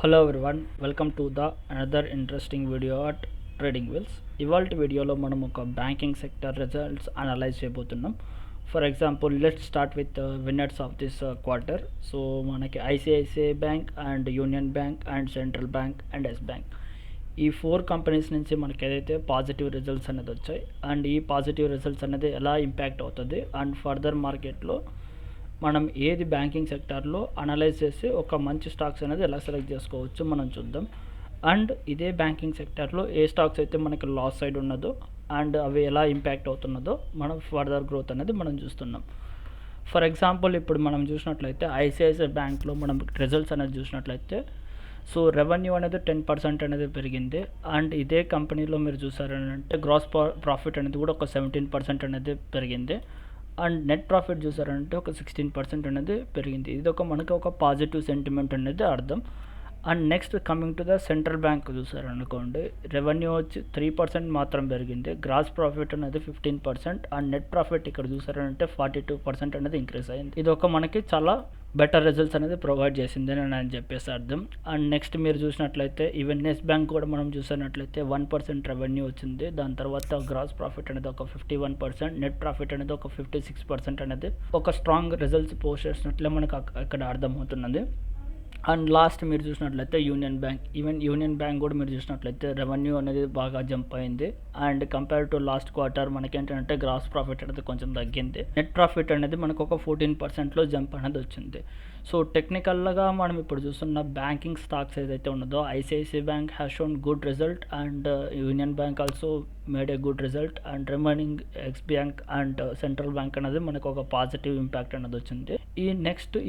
Hello everyone, welcome to the another interesting video at trading wills. ఇవాళ వీడియోలో మనం ఒక బ్యాంకింగ్ సెక్టర్ రిజల్ట్స్ అనలైజ్ చేయబోతున్నాం. For example let's start with winners of this quarter. So మనకి ICICI Bank and Union Bank and Central Bank and Yes Bank, ఈ 4 companies నుంచి మనకి ఏదైతే పాజిటివ్ రిజల్ట్స్ అనేది వచ్చాయి అండ్ ఈ పాజిటివ్ రిజల్ట్స్ అనేది ఎలా ఇంపాక్ట్ అవుతుంది అండ్ ఫర్దర్ మార్కెట్లో మనం ఏది బ్యాంకింగ్ సెక్టార్లో అనలైజ్ చేసి ఒక మంచి స్టాక్స్ అనేది ఎలా సెలెక్ట్ చేసుకోవచ్చు మనం చూద్దాం. అండ్ ఇదే బ్యాంకింగ్ సెక్టార్లో ఏ స్టాక్స్ అయితే మనకి లాస్ సైడ్ ఉన్నదో అండ్ అవి ఎలా ఇంపాక్ట్ అవుతున్నదో మనం ఫర్దర్ గ్రోత్ అనేది మనం చూస్తున్నాం. ఫర్ ఎగ్జాంపుల్ ఇప్పుడు మనం చూసినట్లయితే ఐసిఐసిఐ బ్యాంక్లో మనం రిజల్ట్స్ అనేది చూసినట్లయితే సో రెవెన్యూ అనేది 10% అనేది పెరిగింది. అండ్ ఇదే కంపెనీలో మీరు చూసారంటే గ్రాస్ ప్రాఫిట్ అనేది కూడా ఒక 17% అనేది పెరిగింది. అండ్ నెట్ ప్రాఫిట్ చూసారంటే ఒక 16% అనేది పెరిగింది. ఇది మనకి ఒక పాజిటివ్ సెంటిమెంట్ అనేది అర్థం. And next coming to the Central Bank చూసారనుకోండి, రెవెన్యూ వచ్చి 3% మాత్రం పెరిగింది, గ్రాస్ ప్రాఫిట్ అనేది 15% అండ్ నెట్ ప్రాఫిట్ ఇక్కడ చూసారంటే 42% అనేది ఇంక్రీజ్ అయింది. ఇది మనకి చాలా బెటర్ రిజల్ట్స్ అనేది ప్రొవైడ్ చేసింది అని నేను చెప్పేసి అర్థం. అండ్ నెక్స్ట్ మీరు చూసినట్లయితే ఈవెన్ ఎస్ బ్యాంక్ కూడా మనం చూసినట్లయితే 1% రెవెన్యూ వచ్చింది. దాని తర్వాత గ్రాస్ ప్రాఫిట్ అనేది ఒక 51%, నెట్ ప్రాఫిట్ అనేది ఒక 56% అనేది ఒక స్ట్రాంగ్ రిజల్ట్స్ పోస్ట్ చేసినట్లే మనకు అక్కడ అర్థమవుతున్నది. అండ్ లాస్ట్ మీరు చూసినట్లయితే యూనియన్ బ్యాంక్ కూడా మీరు చూసినట్లయితే రెవెన్యూ అనేది బాగా జంప్ అయింది. And compare to last quarter మనకి ఏంటంటే గ్రాస్ ప్రాఫిట్ అనేది కొంచెం తగ్గింది. నెట్ ప్రాఫిట్ అనేది మనకు ఒక 14%లో జంప్ అనేది వచ్చింది. సో టెక్నికల్గా మనం ఇప్పుడు చూస్తున్న బ్యాంకింగ్ స్టాక్స్ ఏదైతే ఉన్నదో ICICI bank has shown good result and Union bank also made a good result and remaining X bank and Central bank అనేది మనకు ఒక పాజిటివ్ ఇంపాక్ట్ అనేది వచ్చింది.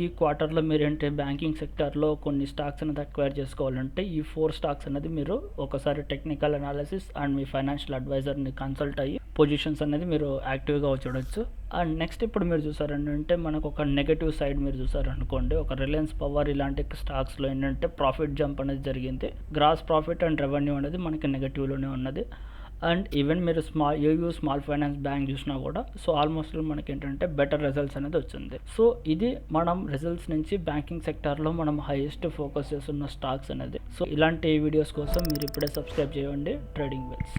ఈ క్వార్టర్లో మీరు ఏంటి బ్యాంకింగ్ సెక్టర్లో కొన్ని స్టాక్స్ అనేది అక్వైర్ చేసుకోవాలంటే ఈ 4 స్టాక్స్ అనేది మీరు ఒకసారి టెక్నికల్ అనాలిసిస్ అండ్ మీ ఫైనాన్షియల్ అడ్వైజర్ని కన్సల్ట్ అయ్యి పొజిషన్స్ అనేది మీరు యాక్టివ్గా చూడొచ్చు. అండ్ నెక్స్ట్ ఇప్పుడు మీరు చూసారంటే మనకు ఒక నెగటివ్ సైడ్ మీరు చూసారనుకోండి, ఒక రిలయన్స్ పవర్ ఇలాంటి స్టాక్స్లో ఏంటంటే ప్రాఫిట్ జంప్ అనేది జరిగింది. గ్రాస్ ప్రాఫిట్ అండ్ రెవెన్యూ అనేది మనకి నెగటివ్లోనే ఉన్నది. అండ్ ఈవెన్ మీరు స్మాల్ ఫైనాన్స్ బ్యాంక్ చూసినా కూడా సో ఆల్మోస్ట్ మనకి ఏంటంటే బెటర్ రిజల్ట్స్ అనేది వచ్చింది. సో ఇది మనం రిజల్ట్స్ నుంచి బ్యాంకింగ్ సెక్టార్లో మనం హైయెస్ట్ ఫోకస్ చేస్తున్న స్టాక్స్ అనేది. సో ఇలాంటి వీడియోస్ కోసం మీరు ఇప్పుడే సబ్స్క్రైబ్ చేయండి ట్రేడింగ్ విల్స్.